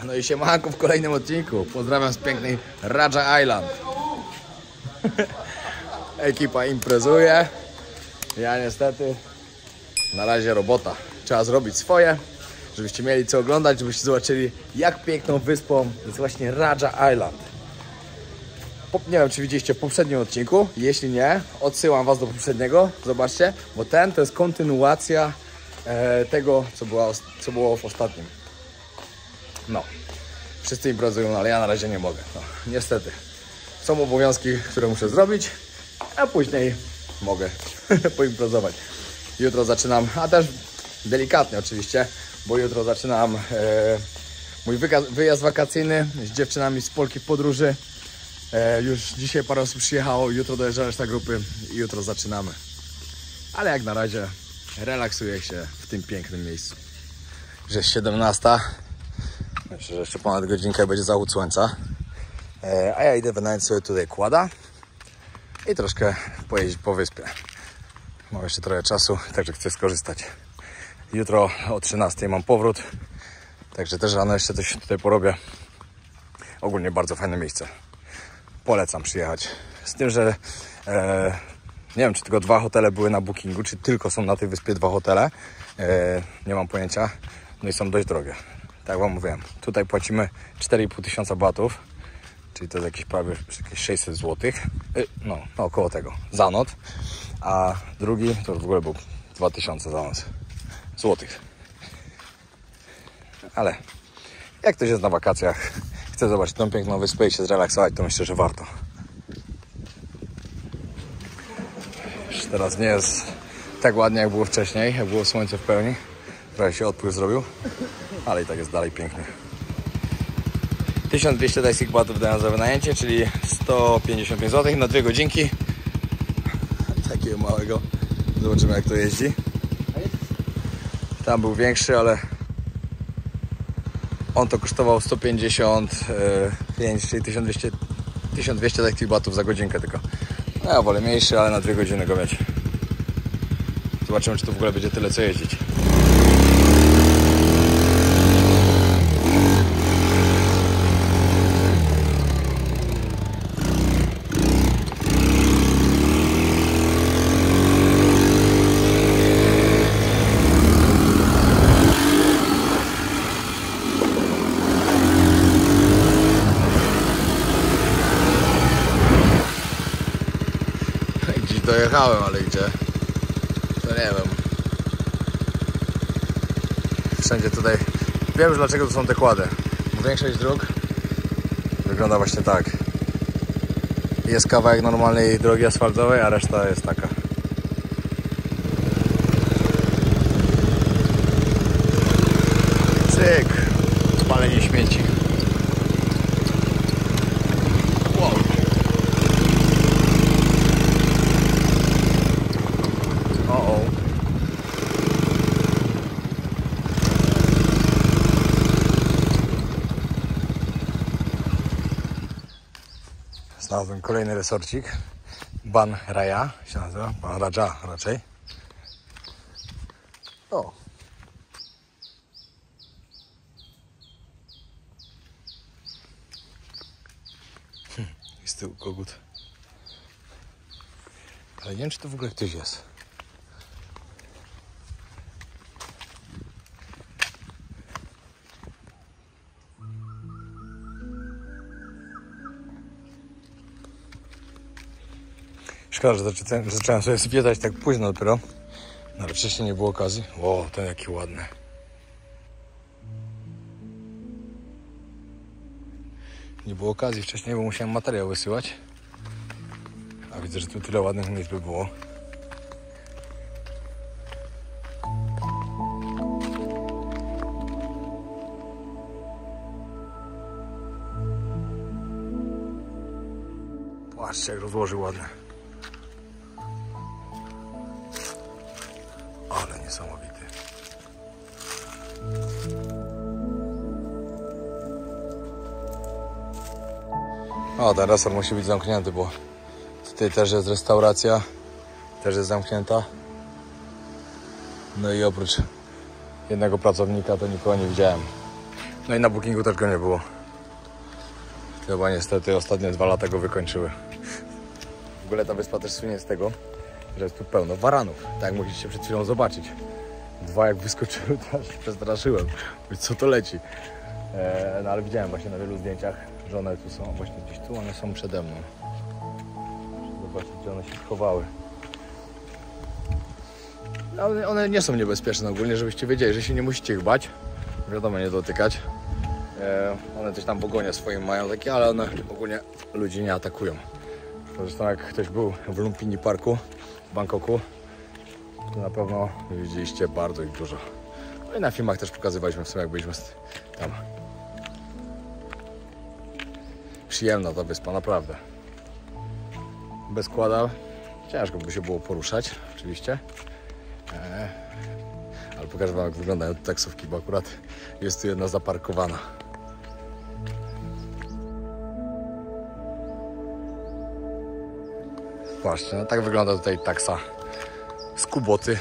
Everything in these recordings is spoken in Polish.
No i siemanko w kolejnym odcinku. Pozdrawiam z pięknej Raja Island. Ekipa imprezuje. Ja niestety na razie robota. Trzeba zrobić swoje, żebyście mieli co oglądać, żebyście zobaczyli, jak piękną wyspą jest właśnie Raja Island. Nie wiem, czy widzieliście w poprzednim odcinku. Jeśli nie, odsyłam was do poprzedniego. Zobaczcie, bo ten to jest kontynuacja tego, co było w ostatnim. No, wszyscy imprezują, ale ja na razie nie mogę. No, niestety. Są obowiązki, które muszę zrobić, a później mogę poimprezować. Jutro zaczynam, a też delikatnie oczywiście, bo jutro zaczynam mój wyjazd wakacyjny z dziewczynami z Polki w podróży. Już dzisiaj parę osób przyjechało, jutro dojeżdża reszta grupy i jutro zaczynamy. Ale jak na razie relaksuję się w tym pięknym miejscu. Już jest 17. Myślę, że jeszcze ponad godzinkę będzie zachód słońca. A ja idę wynająć sobie tutaj quada i troszkę pojeździć po wyspie. Mam jeszcze trochę czasu, także chcę skorzystać. Jutro o 13 mam powrót, także też rano jeszcze coś tutaj porobię. Ogólnie bardzo fajne miejsce. Polecam przyjechać. Z tym, że nie wiem, czy tylko 2 hotele były na bookingu, czy tylko są na tej wyspie 2 hotele. Nie mam pojęcia. No i są dość drogie. Tak wam mówiłem. Tutaj płacimy 4,5 tysiąca batów, czyli to jest jakieś prawie 600 zł. No, około tego. Za noc. A drugi to już w ogóle był 2000 za noc. Złotych. Ale jak ktoś jest na wakacjach, chce zobaczyć tą piękną wyspę i się zrelaksować, to myślę, że warto. Już teraz nie jest tak ładnie, jak było wcześniej, jak było słońce w pełni. Trochę się odpływ zrobił, ale i tak jest dalej pięknie. 1200 tajskich batów dają za wynajęcie, czyli 155 zł na 2 godzinki. Takiego małego. Zobaczymy, jak to jeździ. Tam był większy, ale on to kosztował 155, czyli 1200 takich batów za godzinkę tylko. No ja wolę mniejszy, ale na 2 godziny go mieć. Zobaczymy, czy tu w ogóle będzie tyle co jeździć. Dojechałem, ale gdzie? To nie wiem. Wszędzie tutaj. Wiem już, dlaczego to są te kłady. Bo większość dróg wygląda właśnie tak. Jest kawałek normalnej drogi asfaltowej, a reszta jest taka. Cyk. Spalenie śmieci. Znalazłem kolejny resorcik. Ban Raja się nazywa. Ban Raja raczej. O. I z tyłu kogut. Ale nie wiem, czy to w ogóle ktoś jest. Szkoda, że zacząłem sobie zwiedzać tak późno dopiero. No ale wcześniej nie było okazji. O, ten jaki ładny. Nie było okazji wcześniej, bo musiałem materiał wysyłać. A widzę, że tu tyle ładnych miejsc by było. Patrzcie, jak rozłożył ładne. Ale niesamowity. O, ten resort musi być zamknięty, bo tutaj też jest restauracja. Też jest zamknięta. No i oprócz jednego pracownika to nikogo nie widziałem. No i na bookingu też go nie było. Chyba niestety ostatnie 2 lata go wykończyły. W ogóle ta wyspa też słynie z tego, że jest tu pełno waranów. Tak jak mogliście przed chwilą zobaczyć. 2 jak wyskoczyły, to aż się przestraszyłem. Co to leci? No ale widziałem właśnie na wielu zdjęciach, że one tu są. Właśnie gdzieś tu one są przede mną. Muszę zobaczyć, gdzie one się schowały. One nie są niebezpieczne ogólnie, żebyście wiedzieli, że się nie musicie ich bać. Wiadomo, nie dotykać. One coś tam w ogonie swoim mają takie, ale one ogólnie ludzi nie atakują. Zresztą jak ktoś był w Lumpini Parku w Bangkoku, to na pewno widzieliście bardzo ich dużo. No i na filmach też pokazywaliśmy w sumie, jak byliśmy tam. Przyjemna ta wyspa, naprawdę. Bez kłada ciężko by się było poruszać, oczywiście. Ale pokażę wam, jak wyglądają taksówki, bo akurat jest tu jedna zaparkowana. Patrzcie, no tak wygląda tutaj taksa z Kuboty.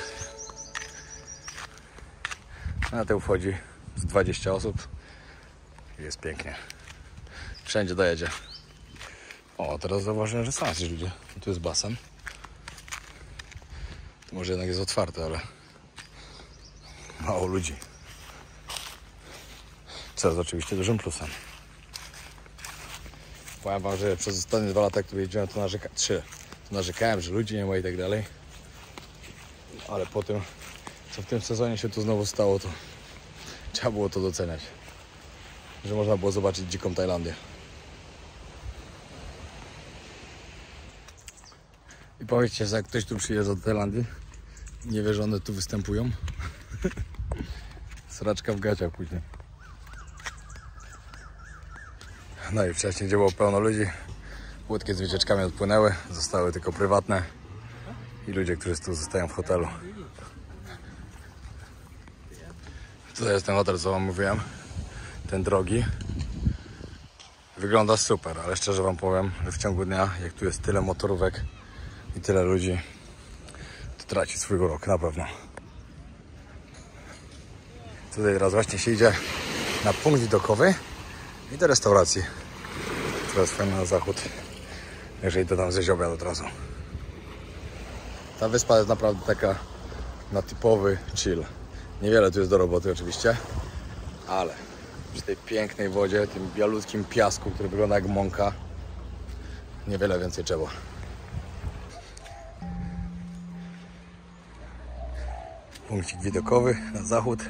Na tył wchodzi z 20 osób. Jest pięknie. Wszędzie dojedzie. O, teraz zauważyłem, że są jacyś ludzie. Tu jest basen. To może jednak jest otwarte, ale mało ludzi. Co jest oczywiście dużym plusem. Powiem wam, że przez ostatnie 2 lata, jak tu jeździłem, to narzekałem, że ludzi nie ma i tak dalej. Ale po tym, co w tym sezonie się tu znowu stało, to trzeba było to doceniać. Że można było zobaczyć dziką Tajlandię. I powiedzcie, że jak ktoś tu przyjeżdża do Tajlandii, nie wie, że one tu występują. Sraczka w gaciach później. No i wcześniej, gdzie było pełno ludzi, łódki z wycieczkami odpłynęły, zostały tylko prywatne i ludzie, którzy tu zostają w hotelu. Tutaj jest ten hotel, co wam mówiłem, ten drogi. Wygląda super, ale szczerze wam powiem, że w ciągu dnia, jak tu jest tyle motorówek i tyle ludzi, to traci swój urok, na pewno. Tutaj teraz właśnie się idzie na punkt widokowy i do restauracji, która jest fajna na zachód, jeżeli to tam zjeść obiad od razu. Ta wyspa jest naprawdę taka na typowy chill. Niewiele tu jest do roboty oczywiście, ale przy tej pięknej wodzie, tym bialutkim piasku, który wygląda jak mąka, niewiele więcej trzeba. Punkcik widokowy na zachód.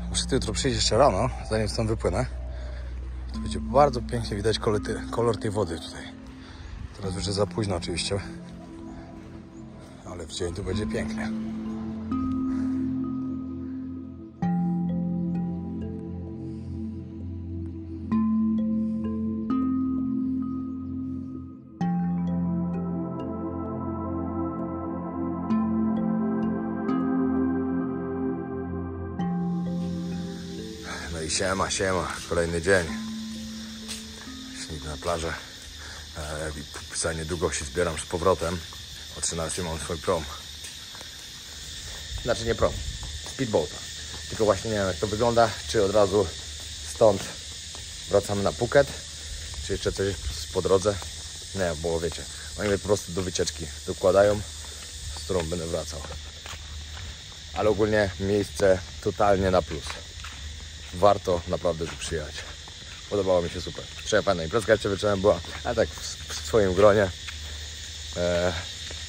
Muszę tu jutro przyjść jeszcze rano, zanim stąd wypłynę. To będzie bardzo pięknie widać kolor tej wody tutaj. Teraz już jest za późno oczywiście, ale w dzień tu będzie pięknie. No i siema, kolejny dzień. Śnieg na plażę. Za niedługo się zbieram z powrotem. O 13 mam swój prom. Znaczy nie prom, speedboata. Tylko właśnie nie wiem, jak to wygląda. Czy od razu stąd wracamy na Phuket, czy jeszcze coś po drodze. Nie, bo wiecie, oni mnie po prostu do wycieczki dokładają, z którą będę wracał. Ale ogólnie miejsce totalnie na plus. Warto naprawdę tu przyjechać. Podobało mi się super. Fajna imprezka jeszcze wieczorem była, ale tak w swoim gronie.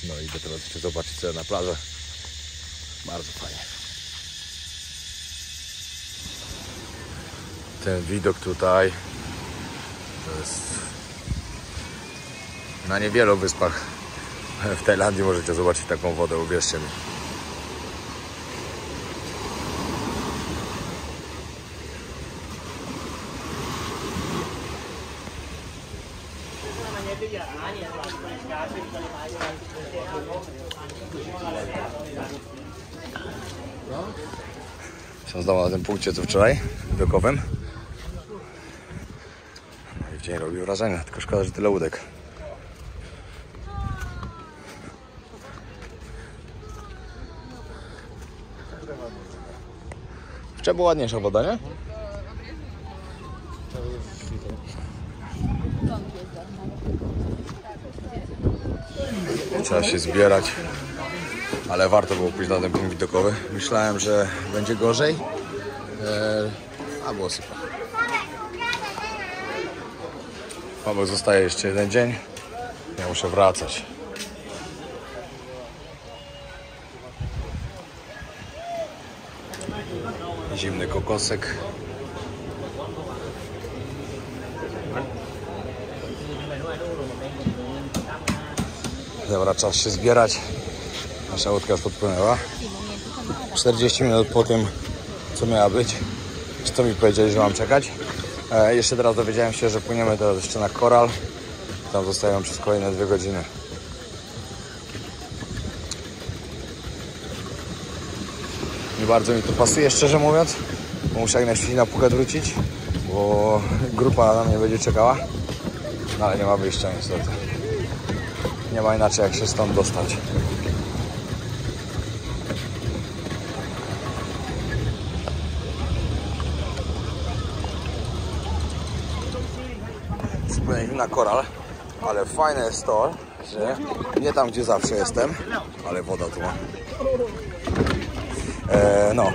No i teraz jeszcze zobaczyć sobie na plażę. Bardzo fajnie. Ten widok tutaj to jest na niewielu wyspach w Tajlandii możecie zobaczyć taką wodę, uwierzcie mi. Są znowu na tym punkcie co wczoraj, widokowym. I w dzień robi wrażenie, tylko szkoda, że tyle łódek. Wczoraj była ładniejsza woda, nie? Trzeba się zbierać, ale warto było pójść na ten punkt widokowy. Myślałem, że będzie gorzej, a było super. Obok zostaje jeszcze jeden dzień, ja muszę wracać. Zimny kokosek. Dobra, czas się zbierać. Nasza łódka już podpłynęła. 40 minut po tym, co miała być. Czy co mi powiedzieli, że mam czekać. Jeszcze teraz dowiedziałem się, że płyniemy teraz jeszcze na Koral. Tam zostają przez kolejne 2 godziny. Nie bardzo mi to pasuje, szczerze mówiąc. Bo muszę jak najszybciej na Phuket wrócić, bo grupa na mnie będzie czekała. No ale nie ma wyjścia niestety. Nie ma inaczej jak się stąd dostać. Spłynęliśmy na Koral, ale fajne jest to, że nie tam gdzie zawsze jestem, ale woda tu ma. No,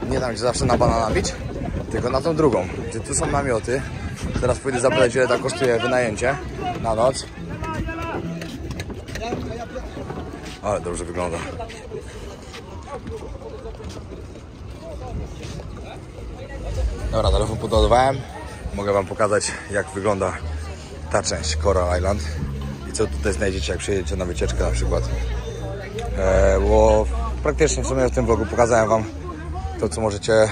nie tam gdzie zawsze na Banana Beach, tylko na tą drugą, gdzie tu są namioty. Teraz pójdę zapytać, ile to kosztuje wynajęcie na noc. Ale dobrze wygląda. Dobra, telefon podładowałem. Mogę wam pokazać, jak wygląda ta część Coral Island i co tutaj znajdziecie, jak przyjedziecie na wycieczkę na przykład. Bo praktycznie w sumie w tym vlogu pokazałem wam to, co możecie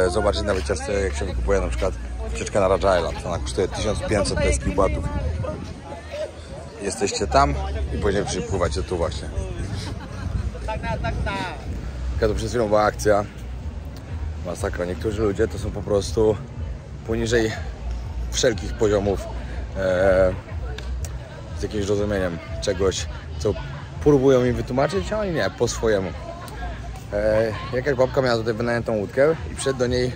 zobaczyć na wycieczce, jak się wykupuje na przykład wycieczkę na Raja Island. Ona kosztuje 1500 teskich batów. Jesteście tam i później przypływacie tu właśnie. Taka to przed chwilą była akcja. Masakra. Niektórzy ludzie to są po prostu poniżej wszelkich poziomów z jakimś rozumieniem czegoś, co próbują mi wytłumaczyć, a oni nie, po swojemu. Jakaś babka miała tutaj wynajętą łódkę i przyszedł do niej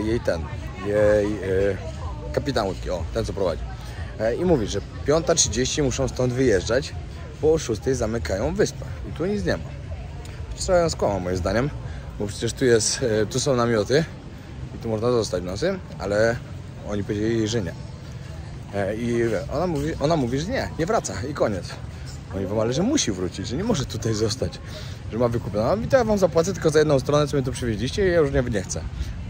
jej kapitan łódki, o, ten co prowadzi. I mówi, że 5:30 muszą stąd wyjeżdżać, bo o 6:00 zamykają wyspę i tu nic nie ma. Trochę ją skłamał moim zdaniem, bo przecież tu są namioty i tu można zostać w nocy, ale oni powiedzieli jej, że nie. I ona mówi, że nie wraca i koniec. Oni mówią, ale że musi wrócić, że nie może tutaj zostać, że ma wykupione. I to ja wam zapłacę tylko za jedną stronę, co mnie tu przywieźliście i ja już nie chcę.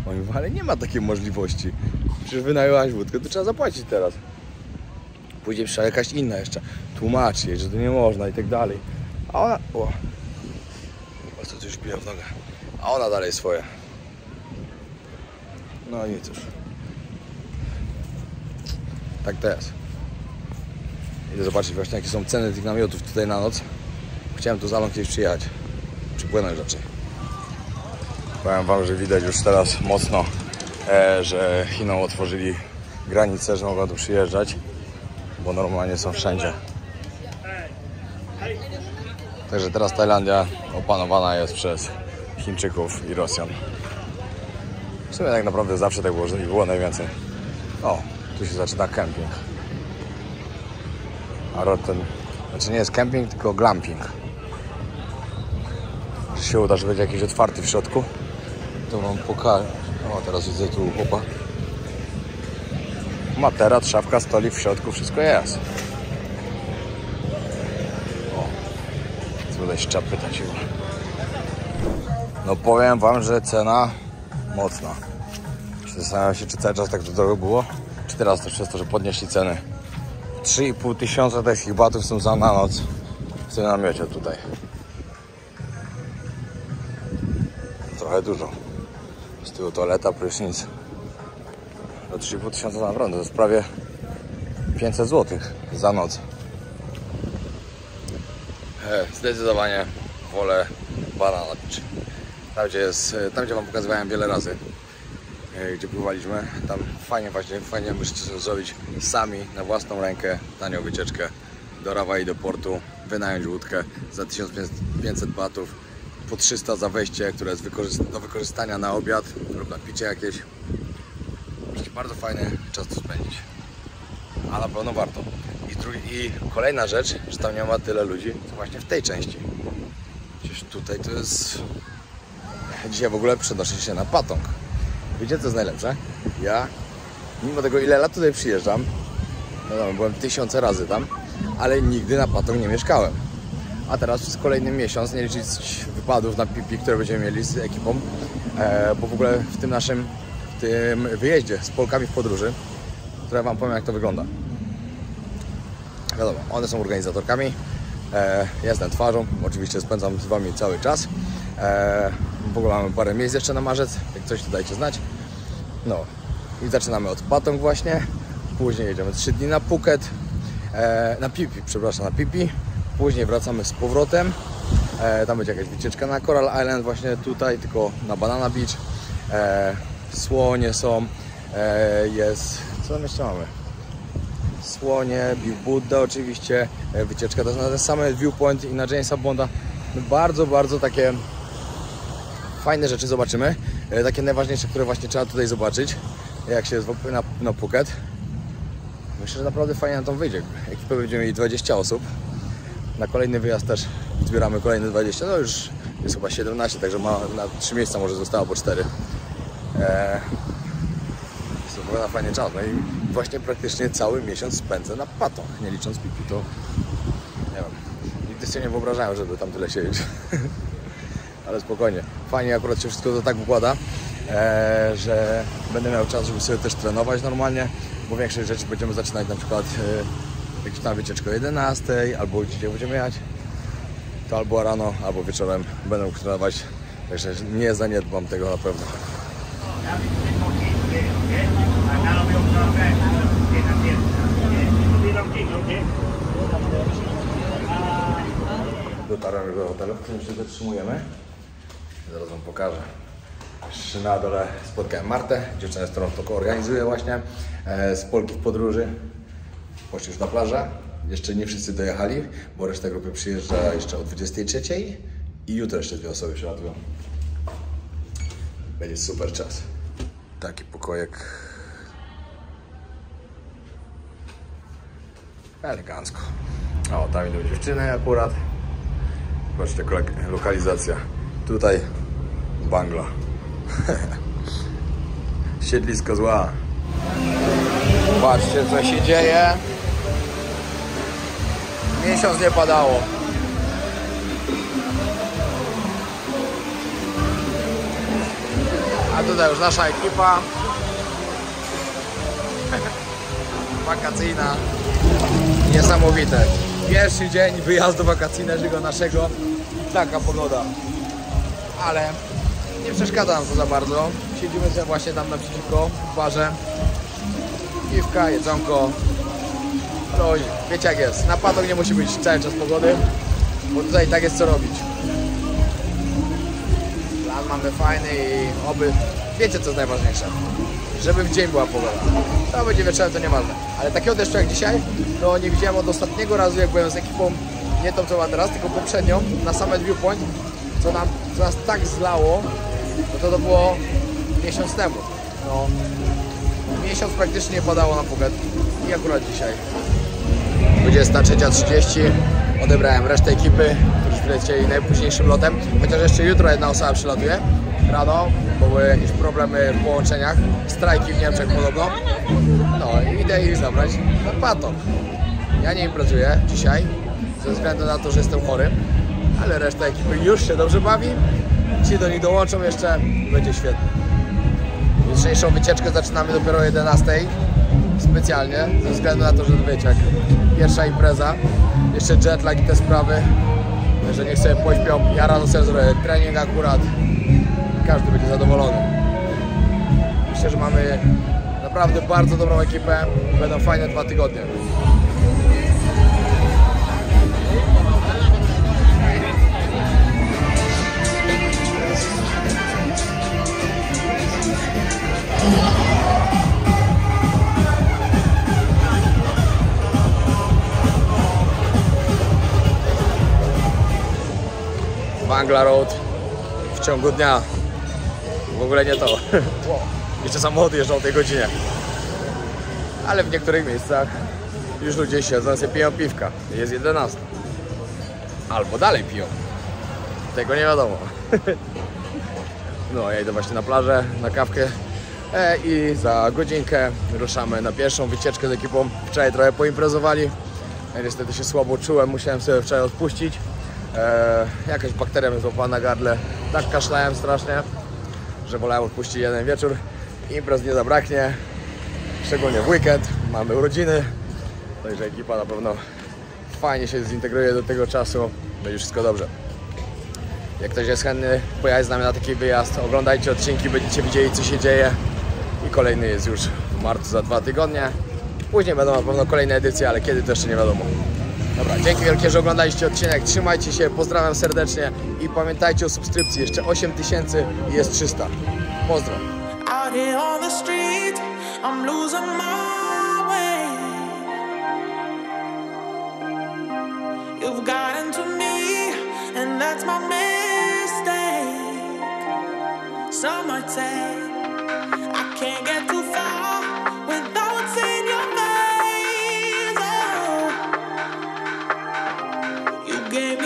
Oni mówią, ale nie ma takiej możliwości. Przecież wynajęłaś łódkę, to trzeba zapłacić teraz. Później przyszła jakaś inna jeszcze. Tłumaczy jej, że to nie można i tak dalej. A ona... O co tu już bije w nogę. A ona dalej swoje. No i cóż. Tak to jest. Idę zobaczyć właśnie, jakie są ceny tych namiotów tutaj na noc. Chciałem tu za mną kiedyś przyjechać. Przypłynąć raczej. Powiem wam, że widać już teraz mocno, że Chinom otworzyli granice, że mogą tu przyjeżdżać, bo normalnie są wszędzie. Także teraz Tajlandia opanowana jest przez Chińczyków i Rosjan. W sumie tak naprawdę zawsze tak było, że nie było najwięcej. O, tu się zaczyna kemping. A ten, znaczy nie jest kemping, tylko glamping. Jeśli się uda, że będzie jakiś otwarty w środku, to wam pokażę. O, teraz widzę tu chłopa. Materac, szafka, stolik w środku, wszystko jest. O, co tutaj jeszcze trzeba pytać chyba. No powiem wam, że cena mocna. Zastanawiam się, czy cały czas tak to drogo było, czy teraz też przez to, że podnieśli ceny. 3500 takich batów są za na noc w tym namiocie tutaj. Trochę dużo. Z tyłu toaleta, prysznic. Do 3500 naprawdę, to jest prawie 500 zł za noc. Zdecydowanie wolę Banana Beach. Tam gdzie wam pokazywałem wiele razy, gdzie pływaliśmy, tam fajnie możecie sobie zrobić sami na własną rękę tanią wycieczkę do Rawa i do portu, wynająć łódkę za 1500 batów po 300 za wejście, które jest do wykorzystania na obiad lub na picie jakieś. Bardzo fajny czas tu spędzić, a na pewno warto. I kolejna rzecz, że tam nie ma tyle ludzi, co właśnie w tej części. Przecież tutaj to jest... Dzisiaj w ogóle przenoszę się na Patong. Wiecie co jest najlepsze? Ja, mimo tego ile lat tutaj przyjeżdżam, no, byłem 1000 razy tam, ale nigdy na Patong nie mieszkałem. A teraz przez kolejny miesiąc, nie liczyć wypadów na pipi, które będziemy mieli z ekipą, bo w ogóle w tym naszym wyjeździe z Polkami w podróży, to ja wam powiem, jak to wygląda. Wiadomo, one są organizatorkami, ja jestem twarzą, oczywiście spędzam z wami cały czas. W ogóle mamy parę miejsc jeszcze na marzec, jak coś to dajcie znać. No i zaczynamy od Patong właśnie, później jedziemy 3 dni na Phuket, na Pipi, przepraszam, na Pipi. Później wracamy z powrotem, tam będzie jakaś wycieczka na Coral Island właśnie tutaj, tylko na Banana Beach. Słonie są, jest, co tam jeszcze mamy? Słonie, Big Buddha oczywiście, wycieczka też na ten sam viewpoint i na Jamesa Bonda. Bardzo, bardzo takie fajne rzeczy zobaczymy, takie najważniejsze, które właśnie trzeba tutaj zobaczyć, jak się jest na Phuket. Myślę, że naprawdę fajnie na to wyjdzie. Ekipę będziemy mieli 20 osób. Na kolejny wyjazd też zbieramy kolejne 20, no już jest chyba 17, także na 3 miejsca może zostało, po 4. Jest to wygląda fajny czas, no i właśnie praktycznie cały miesiąc spędzę na Patong, nie licząc pipi, to nie wiem, nigdy sobie nie wyobrażałem, żeby tam tyle siedzieć. Ale spokojnie, fajnie akurat się wszystko to tak układa, że będę miał czas, żeby sobie też trenować normalnie, bo większość rzeczy będziemy zaczynać na przykład jakąś tam wycieczkę o 11, albo gdzie będziemy jechać, to albo rano, albo wieczorem będę mógł trenować, także nie zaniedbam tego na pewno. Dotarłem już do hotelu, w którym się zatrzymujemy. Zaraz wam pokażę. Jeszcze na dole spotkałem Martę, dziewczynę, z którą to organizuję właśnie, z Polki w podróży. Poszli już na plażę. Jeszcze nie wszyscy dojechali, bo reszta grupy przyjeżdża jeszcze o 23 i jutro jeszcze 2 osoby przylatują. Będzie super czas. Taki pokojek. Elegancko. O, tam idą dziewczyny akurat. Patrzcie, lokalizacja. Tutaj Bangla. Siedlisko zła. Patrzcie, co się dzieje. Miesiąc nie padało. A tutaj już nasza ekipa. Wakacyjna. Niesamowite. Pierwszy dzień wyjazdu wakacyjnego naszego. Taka pogoda. Ale nie przeszkadza nam to za bardzo. Siedzimy sobie właśnie tam naprzeciwko w barze. Piwka, jedzonko. No wiecie jak jest. Na Patong nie musi być cały czas pogody, bo tutaj i tak jest co robić. Plan mamy fajny i oby... Wiecie co jest najważniejsze? Żeby w dzień była pogoda. To będzie wieczorem, to nieważne. Ale takiego deszczu jak dzisiaj, to nie widziałem od ostatniego razu, jak byłem z ekipą, nie tą co ma teraz, tylko poprzednią, na Summit Viewpoint, co nas tak zlało, no to było miesiąc temu. No, miesiąc praktycznie nie padało na Phuket i akurat dzisiaj. 23:30 odebrałem resztę ekipy, którzy przylecieli najpóźniejszym lotem, chociaż jeszcze jutro jedna osoba przylatuje rano, bo były jakieś problemy w połączeniach, strajki w Niemczech podobno. No i idę ich zabrać na Patong. Ja nie imprezuję dzisiaj, ze względu na to, że jestem chory, ale reszta ekipy już się dobrze bawi. Ci do nich dołączą jeszcze, będzie świetnie. Jutrzejszą wycieczkę zaczynamy dopiero o 11:00. Specjalnie, ze względu na to, że wiecie, jak pierwsza impreza, jeszcze jetlag i te sprawy, że niech sobie pośpią. Ja rano sobie zrobię trening akurat, każdy będzie zadowolony. Myślę, że mamy naprawdę bardzo dobrą ekipę, będą fajne 2 tygodnie. Bangla Road. ciągu dnia. W ogóle nie to. Jeszcze samochody jeżdżą o tej godzinie. Ale w niektórych miejscach już ludzie siedzą sobie piją piwka. Jest 11. Albo dalej piją. Tego nie wiadomo. No, ja idę właśnie na plażę, na kawkę i za godzinkę ruszamy na pierwszą wycieczkę z ekipą. Wczoraj trochę poimprezowali. Niestety się słabo czułem, musiałem sobie wczoraj odpuścić. Jakaś bakteria mnie złapała na gardle. Tak kaszlałem strasznie, że wolałem odpuścić jeden wieczór. Imprez nie zabraknie, szczególnie w weekend. Mamy urodziny, także ekipa na pewno fajnie się zintegruje do tego czasu. Będzie wszystko dobrze. Jak ktoś jest chętny pojechać z nami na taki wyjazd, oglądajcie odcinki, będziecie widzieli, co się dzieje. I kolejny jest już w marcu za 2 tygodnie. Później będą na pewno kolejne edycje, ale kiedy to jeszcze nie wiadomo. Dobra, dzięki wielkie, że oglądaliście odcinek. Trzymajcie się, pozdrawiam serdecznie i pamiętajcie o subskrypcji. Jeszcze 8000 i jest 300. Pozdro. Out here on the street, I'm losing my way. You've gotten to me, and that's my mistake. Some might say I can't get too far without seeing your face. Oh, you gave me